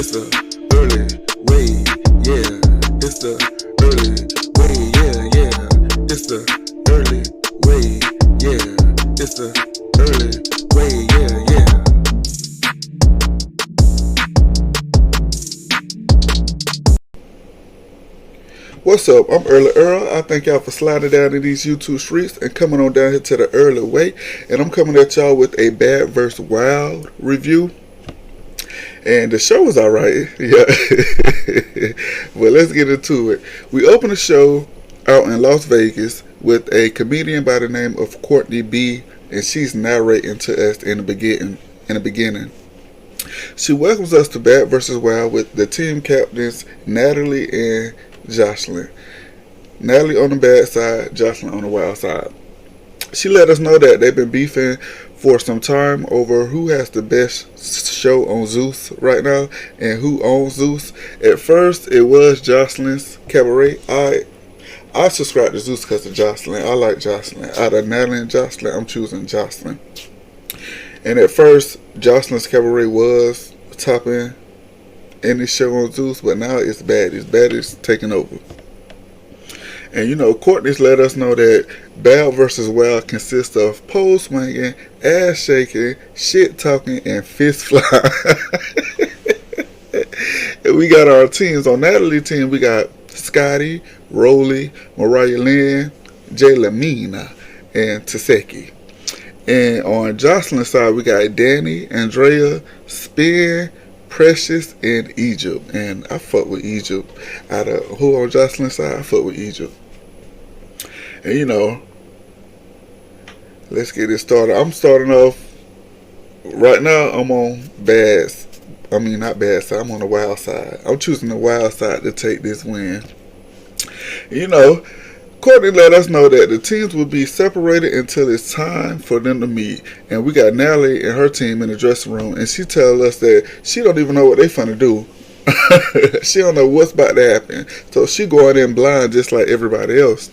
It's the early way, yeah. It's the early way, yeah. It's the early way, yeah. It's the early way, yeah. What's up? I'm Early Earl. I thank y'all for sliding down in these YouTube streets and coming on down here to the early way. And I'm coming at y'all with a Bad vs. Wild review. And the show was alright, yeah. But let's get into it. We open the show out in Las Vegas with a comedian by the name of Courtney B, and she's narrating to us in the beginning. She welcomes us to Bad vs. Wild with the team captains Natalie and Jocelyn. Natalie on the bad side, Jocelyn on the wild side. She let us know that they've been beefing for some time over who has the best show on Zeus right now and who owns Zeus. At first, it was Jocelyn's Cabaret. I subscribe to Zeus because of Jocelyn. I like Jocelyn. Out of Natalie and Jocelyn, I'm choosing Jocelyn. And at first, Jocelyn's Cabaret was topping any show on Zeus, but now it's Baddies. Baddies taking over. And you know, Courtney's let us know that Bad vs. Wild consists of pole swinging, ass shaking, shit talking, and fist flying. And we got our teams. On Natalie's team, we got Scotty, Rolly, Mariah Lynn, Jay Lamina, and Taseki. And on Jocelyn's side, we got Danny, Andrea, Spin, Precious, and Egypt. And I fuck with Egypt. Out of who on Jocelyn's side, I fuck with Egypt. And you know, let's get it started. I'm starting off right now. I'm on Bad's. I mean, not bad side. I'm on the wild side. I'm choosing the wild side to take this win. You know, Courtney let us know that the teams will be separated until it's time for them to meet. And we got Natalie and her team in the dressing room, and she tells us that she don't even know what they finna do. She don't know what's about to happen. So she going in blind just like everybody else.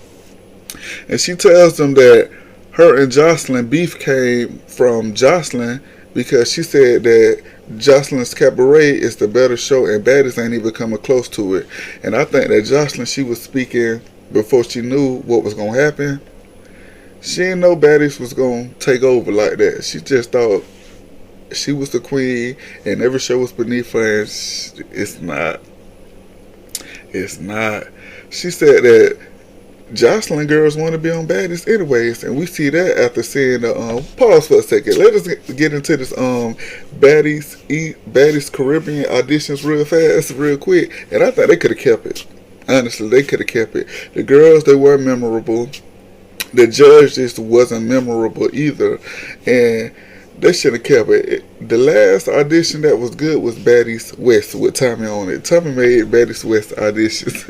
And she tells them that her and Jocelyn beef came from Jocelyn because she said that Jocelyn's Cabaret is the better show and Baddies ain't even coming close to it. And I think that Jocelyn, she was speaking before she knew what was going to happen. She didn't know Baddies was going to take over like that. She just thought she was the queen and every show was beneath her, and it's not. It's not. She said that Jocelyn girls want to be on Baddies anyways, and we see that after seeing the pause for a second. Let us get into this Baddies Caribbean auditions real fast, real quick. And I thought they could have kept it. Honestly, they could have kept it. The girls, they were memorable. The judge just wasn't memorable either, and they should have kept it. The last audition that was good was Baddies West with Tommy on it. Tommy made Baddies West auditions.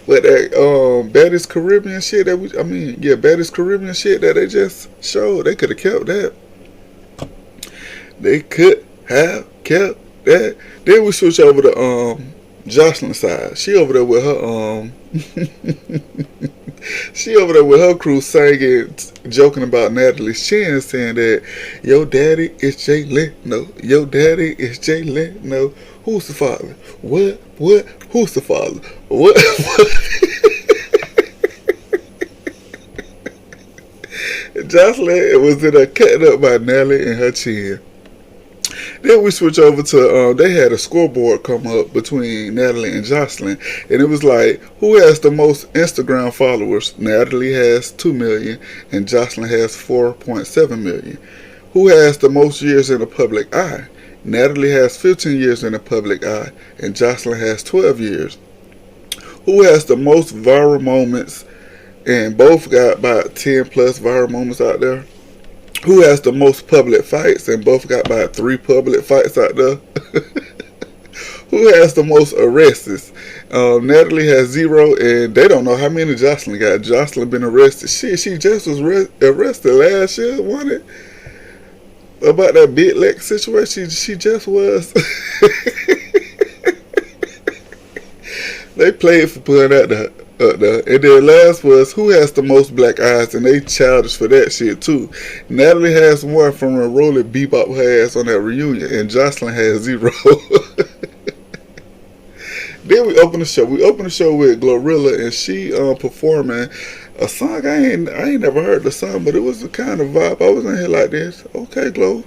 But that Baddies Caribbean shit Baddies Caribbean shit that they just showed, they could have kept that. They could have kept that. Then we switch over to Jocelyn's side. She over there with her she over there with her crew singing, joking about Natalie's chin, saying that your daddy is Jay Leno. Your daddy is Jay Leno. Who's the father? What? Who's the father? What? Jocelyn was in a cutting up by Nelly and her chin. Then we switch over to, they had a scoreboard come up between Natalie and Jocelyn. And it was like, who has the most Instagram followers? Natalie has 2 million and Jocelyn has 4.7 million. Who has the most years in the public eye? Natalie has 15 years in the public eye and Jocelyn has 12 years. Who has the most viral moments? And both got about 10 plus viral moments out there. Who has the most public fights? And both got about 3 public fights out there. Who has the most arrests? Natalie has 0, and they don't know how many Jocelyn got. Jocelyn been arrested. She just was arrested last year, wasn't it? About that big leg situation. She just was. They played for putting out up there. And then last was who has the most black eyes, and they childish for that shit too. Natalie has one from a Rolling Bebop her ass on that reunion, and Jocelyn has 0. Then we open the show. We open the show with Glorilla, and she performing a song. I ain't never heard the song, but it was the kind of vibe. I was in here like this. Okay, Glow.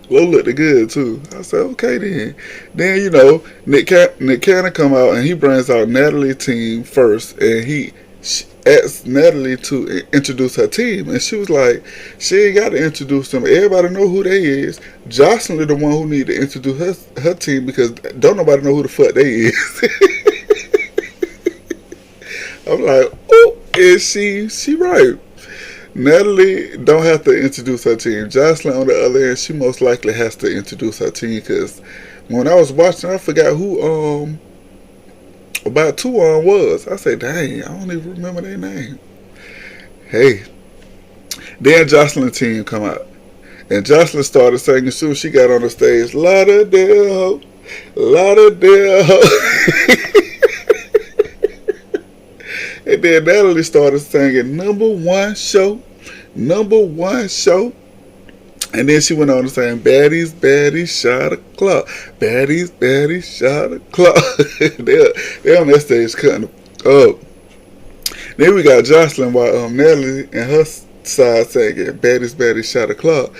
Glow looked good too. I said, okay then. Then you know, Nick Cannon come out and he brings out Natalie's team first, and he asked Natalie to introduce her team, and she was like, she ain't got to introduce them. Everybody know who they is. Jocelyn is the one who need to introduce her team because don't nobody know who the fuck they is. I'm like, oh, is she right? Natalie don't have to introduce her team. Jocelyn, on the other hand, she most likely has to introduce her team because when I was watching, I forgot who about 2 was. I said, dang, I don't even remember their name. Hey, then Jocelyn's team come out, and Jocelyn started singing as soon as she got on the stage. Lauderdale, Lauderdale. And then Natalie started singing number one show. And then she went on to saying, baddies, baddies, shot o'clock. Baddies, baddies, shot o'clock. They're on that stage cutting up. Then we got Jocelyn while Natalie and her side singing, baddies, baddies, shot o'clock.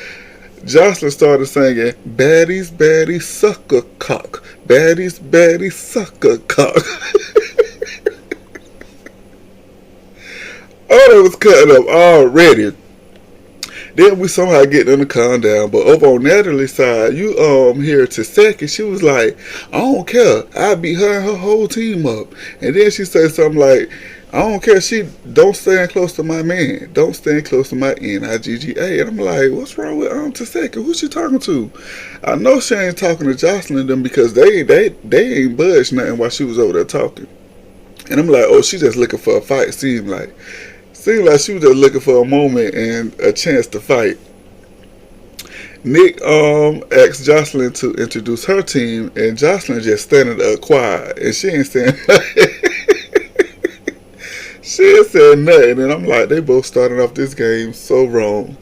Jocelyn started singing, baddies, baddies, sucker cock. Baddies, baddies, sucker cock. Oh, they was cutting up already. Then we somehow get them to calm down. But over on Natalie's side, you hear Taseki, she was like, I don't care. I beat her and her whole team up. And then she said something like, I don't care. She don't stand close to my man. Don't stand close to my NIGGA. And I'm like, what's wrong with Taseki? Who's she talking to? I know she ain't talking to Jocelyn and them because they ain't budged nothing while she was over there talking. And I'm like, oh, she just looking for a fight. Seemed like she was just looking for a moment and a chance to fight. Nick asked Jocelyn to introduce her team, and Jocelyn just standing there quiet, and she ain't saying nothing. She ain't saying nothing, and I'm like, they both started off this game so wrong.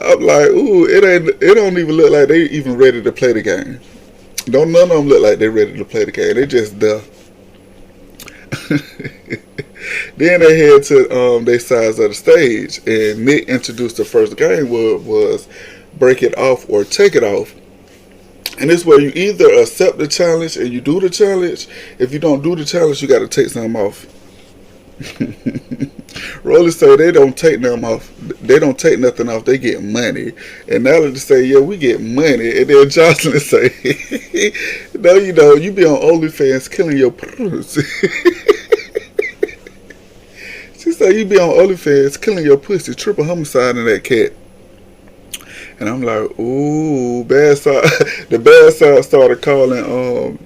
I'm like, ooh, it don't even look like they even ready to play the game. Don't none of them look like they ready to play the game. They just there. Then they head to their sides of the stage, and Nick introduced the first game was break it off or take it off. And this where you either accept the challenge and you do the challenge. If you don't do the challenge, you got to take something off. Rolly say they don't take them off. They don't take nothing off. They get money. And now they say, yeah, we get money. And then Jocelyn say, no, you know, you be on OnlyFans killing your pussy. She said, you be on OnlyFans killing your pussy, triple homicide in that cat. And I'm like, ooh, bad side. The bad side started calling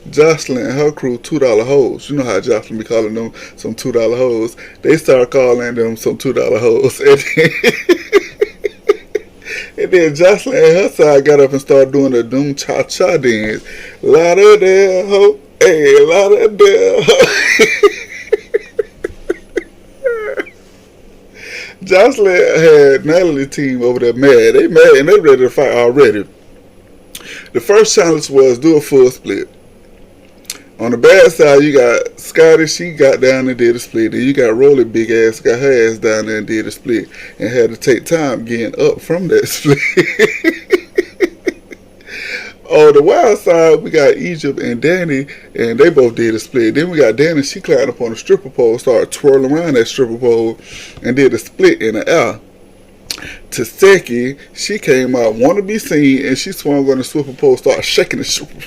Jocelyn and her crew $2 hoes. You know how Jocelyn be calling them some $2 hoes. They started calling them some $2 hoes. And then Jocelyn and her side got up and started doing the doom cha cha dance. Lauderdale ho, hey, Lauderdale ho. Jocelyn had Natalie's team over there mad. They mad and they ready to fight already. The first challenge was do a full split. On the bad side, you got Scotty, she got down and did a split. Then you got Rolly, big ass, got her ass down there and did a split. And had to take time getting up from that split. On the wild side, we got Egypt and Danny, and they both did a split. Then we got Danny, she climbed up on the stripper pole, started twirling around that stripper pole, and did a split in the air. Taseki, she came out, wanted to be seen, and she swung on the stripper pole, started shaking the stripper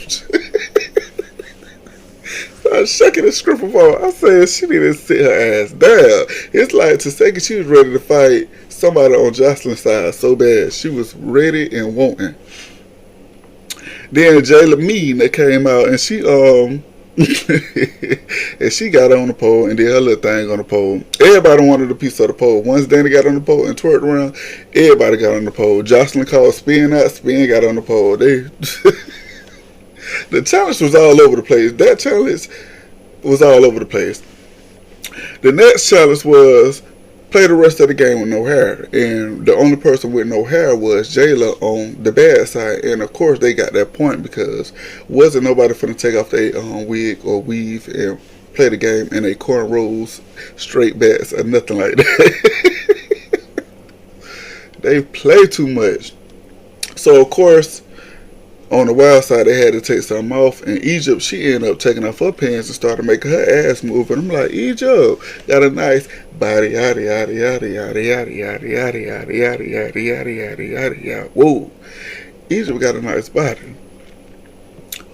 shaking the stripper pole. I said she need to sit her ass down. It's like Taseki, she was ready to fight somebody on Jocelyn's side so bad. She was ready and wanting. Then Jayla Mean that came out and she and she got on the pole and did her little thing on the pole. Everybody wanted a piece of the pole. Once Danny got on the pole and twerked around, everybody got on the pole. Jocelyn called Spin out, Spin got on the pole. The challenge was all over the place. That challenge was all over the place. The next challenge was play the rest of the game with no hair, and the only person with no hair was Jayla on the bad side. And of course, they got that point because wasn't nobody finna take off their wig or weave and play the game in a cornrows, straight backs, or nothing like that. They play too much. So of course, on the wild side, they had to take something off. And Egypt, she ended up taking off her pants and started making her ass move. And I'm like, Egypt got a nice body, yada yada yada yada yada yada yada yada yada yada yada yada yada yada. Whoa, Egypt got a nice body.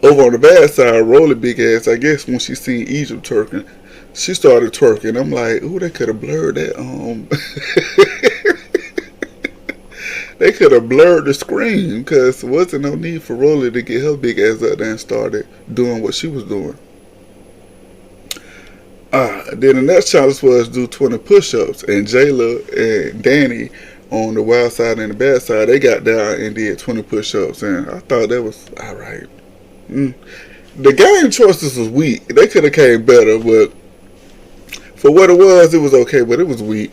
Over on the bad side, Rolly big ass. I guess when she seen Egypt twerking, she started twerking. I'm like, ooh, they could have blurred that. They could have blurred the screen because there wasn't no need for Rolly to get her big ass up there and started doing what she was doing. Then the next challenge was do 20 push-ups, and Jayla and Danny on the wild side and the bad side, they got down and did 20 push-ups, and I thought that was alright. The game choices was weak. They could have came better, but for what it was okay, but it was weak.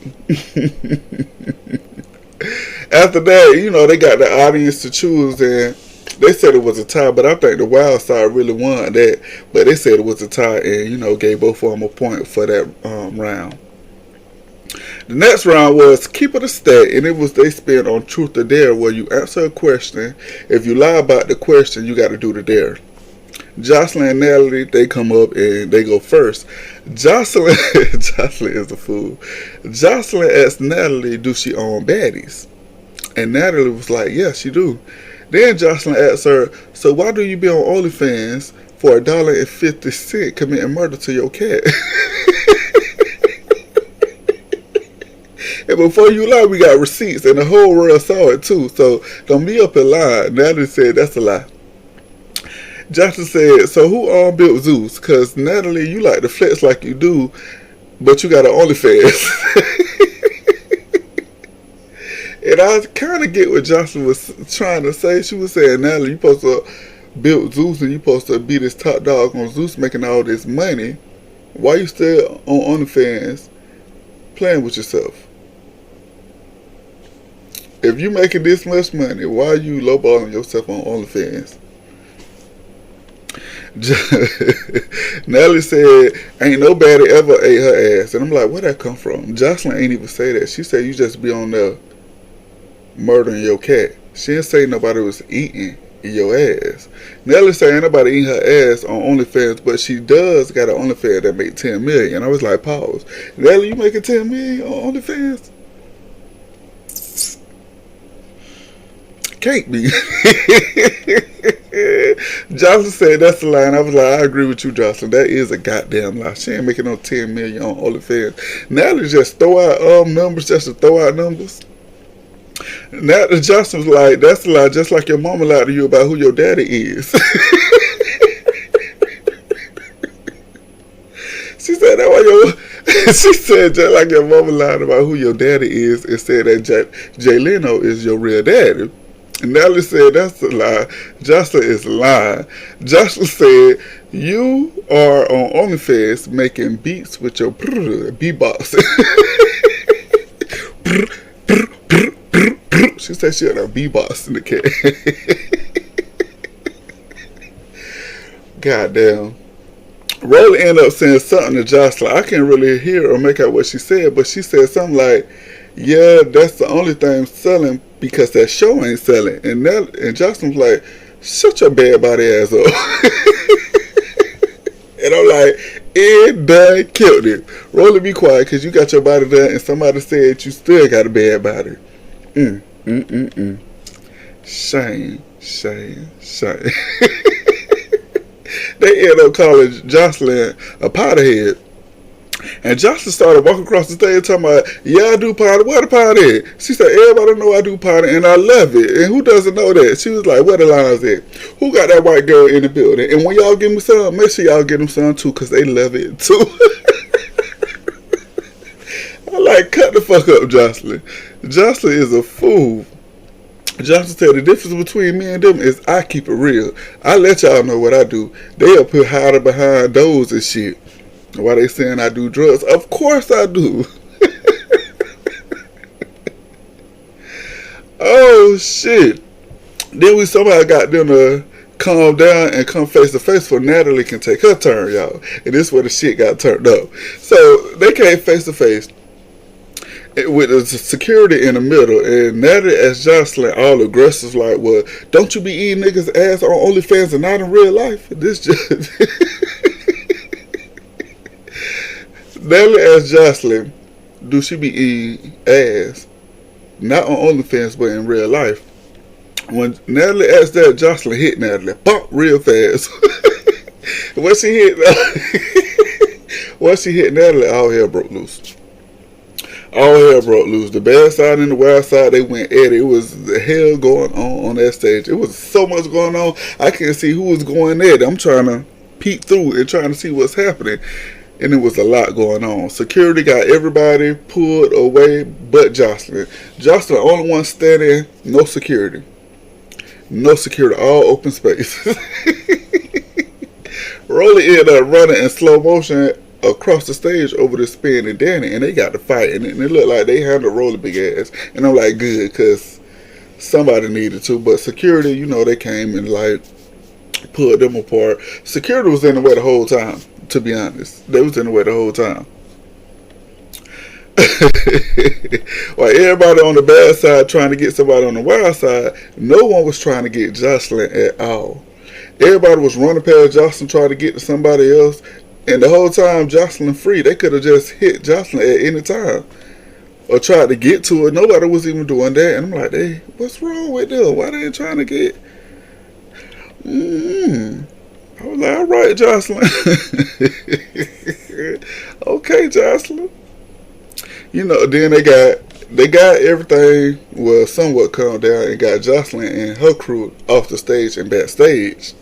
After that, they got the audience to choose, and they said it was a tie, but I think the wild side really won that. But they said it was a tie, and gave both of them a point for that round. The next round was keep it a stat, and they spin on truth or dare, where you answer a question. If you lie about the question, you got to do the dare. Jocelyn and Natalie, they come up and they go first. Jocelyn is a fool. Jocelyn asked Natalie, do she own baddies? And Natalie was like, yeah, she do. Then Jocelyn asked her, so why do you be on OnlyFans for $1.50 committing murder to your cat? And before you lie, we got receipts, and the whole world saw it too. So don't be up and lie. Natalie said that's a lie. Jocelyn said, so who built Zeus? Because Natalie, you like to flex like you do, but you got an OnlyFans. And I kind of get what Jocelyn was trying to say. She was saying, Natalie, you supposed to build Zeus and you supposed to be this top dog on Zeus making all this money. Why you still on OnlyFans playing with yourself? If you making this much money, why are you lowballing yourself on OnlyFans? Natalie said, ain't nobody ever ate her ass. And I'm like, where'd that come from? Jocelyn ain't even say that. She said you just be on there murdering your cat. She didn't say nobody was eating your ass. Natalie said ain't nobody eating her ass on OnlyFans, but she does got an OnlyFans that make $10 million. I was like, pause. Natalie, you making $10 million on OnlyFans? Can't be. Jocelyn said that's a lie, and I was like, I agree with you, Jocelyn. That is a goddamn lie. She ain't making no $10 million on OnlyFans. Natalie just throw out numbers just to throw out numbers. Now Jocelyn was like, that's a lie, just like your mama lied to you about who your daddy is. She said that why she said just like your mama lied about who your daddy is and said that Jay Leno is your real daddy. And Natalie said that's a lie. Jocelyn is lying. Jocelyn said you are on OnlyFans making beats with your beatbox. She said she had a beatbox in the cat. Goddamn. Rolly ended up saying something to Jocelyn. I can't really hear or make out what she said, but she said something like, yeah, that's the only thing selling because that show ain't selling. And Jocelyn was like, shut your bad body ass up. And I'm like, it done killed it. Rolly, be quiet because you got your body done and somebody said you still got a bad body. Shame. They ended up calling Jocelyn a potterhead. And Jocelyn started walking across the stage talking about, yeah, I do potty. What a potty? She said, everybody know I do potty and I love it. And who doesn't know that? She was like, where the lines at? Who got that white girl in the building? And when y'all give me some, make sure y'all get them some too, because they love it too. I like, cut the fuck up, Jocelyn. Jocelyn is a fool. Jocelyn said the difference between me and them is I keep it real. I let y'all know what I do. They up here hiding behind doors and shit. Why they saying I do drugs? Of course I do. Oh shit. Then we somehow got them to calm down and come face to face for Natalie can take her turn, y'all. And this is where the shit got turned up. So they came face to face with the security in the middle, and Natalie asked Jocelyn all aggressive like, well, don't you be eating niggas ass on OnlyFans and not in real life? This just Natalie asked Jocelyn, do she be eating ass not on OnlyFans but in real life? When Natalie asked that, Jocelyn hit Natalie, pop, real fast. Once she hit Natalie, all hell broke loose. All hell broke loose. The bad side and the wild side, they went at it. It was the hell going on that stage. It was so much going on. I can't see who was going at it. I'm trying to peek through and trying to see what's happening. And it was a lot going on. Security got everybody pulled away but Jocelyn. Jocelyn, the only one standing, no security. No security, all open space. Rolly ended up running in slow motion across the stage over the Spin and Danny, and they got to fighting, and it looked like they handled Rolly big ass. And I'm like, good, because somebody needed to. But security, you know, they came and like pulled them apart. Security was in the way the whole time, to be honest. They was in the way the whole time. While everybody on the bad side trying to get somebody on the wild side, no one was trying to get Jocelyn at all. Everybody was running past Jocelyn trying to get to somebody else, and the whole time Jocelyn free. They could have just hit Jocelyn at any time or tried to get to her. Nobody was even doing that, and I'm like, hey, what's wrong with them? Why they ain't trying to get? I was like, all right, Jocelyn. Okay, Jocelyn. You know, then they got everything well somewhat calmed down and got Jocelyn and her crew off the stage and backstage.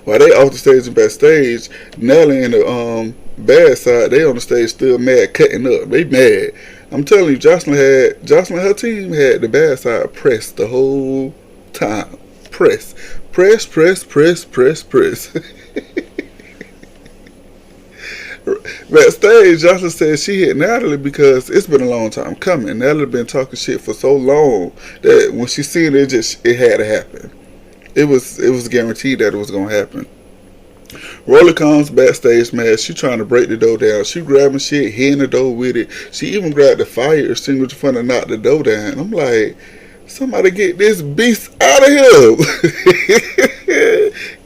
While they off the stage and backstage, Nelly and the bad side, they on the stage still mad, cutting up. They mad. I'm telling you, Jocelyn, her team had the bad side pressed the whole time. Press. Backstage, Jocelyn said she hit Natalie because it's been a long time coming. Natalie been talking shit for so long that when she seen it, it had to happen. It was guaranteed that it was gonna happen. Roller comes backstage, man. She trying to break the door down. She grabbing shit, hitting the door with it. She even grabbed the fire extinguisher trying to knock the door down. I'm like, somebody get this beast out of here.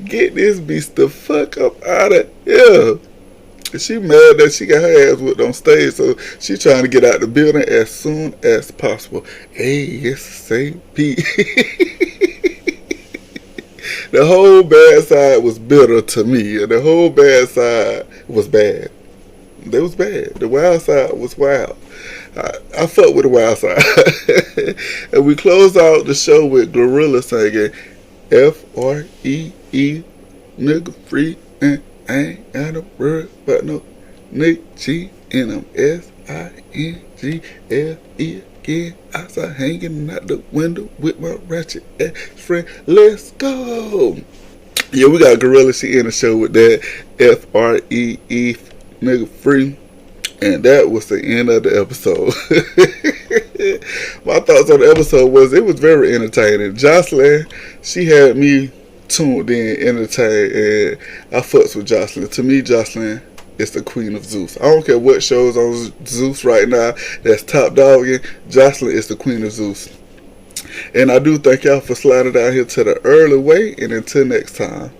Get this beast the fuck up out of here. She mad that she got her ass whipped on stage, so she trying to get out the building as soon as possible. ASAP. The whole bad side was bitter to me, and the whole bad side was bad. They was bad. The wild side was wild. I fuck with the wild side. And we close out the show with Gorilla singing F-R-E-E, nigga free, and I ain't got no word but no nigga G and I'm S-I-N-G-L-E again. Outside hanging out the window with my ratchet ass friend. Let's go. Yeah, we got Gorilla. She in the show with that F-R-E-E, nigga free. And that was the end of the episode. My thoughts on the episode was it was very entertaining. Jocelyn, she had me tuned in, entertained, and I fucks with Jocelyn. To me, Jocelyn is the queen of Zeus. I don't care what shows on Zeus right now that's top dogging. Jocelyn is the queen of Zeus. And I do thank y'all for sliding down here to the early way. And until next time.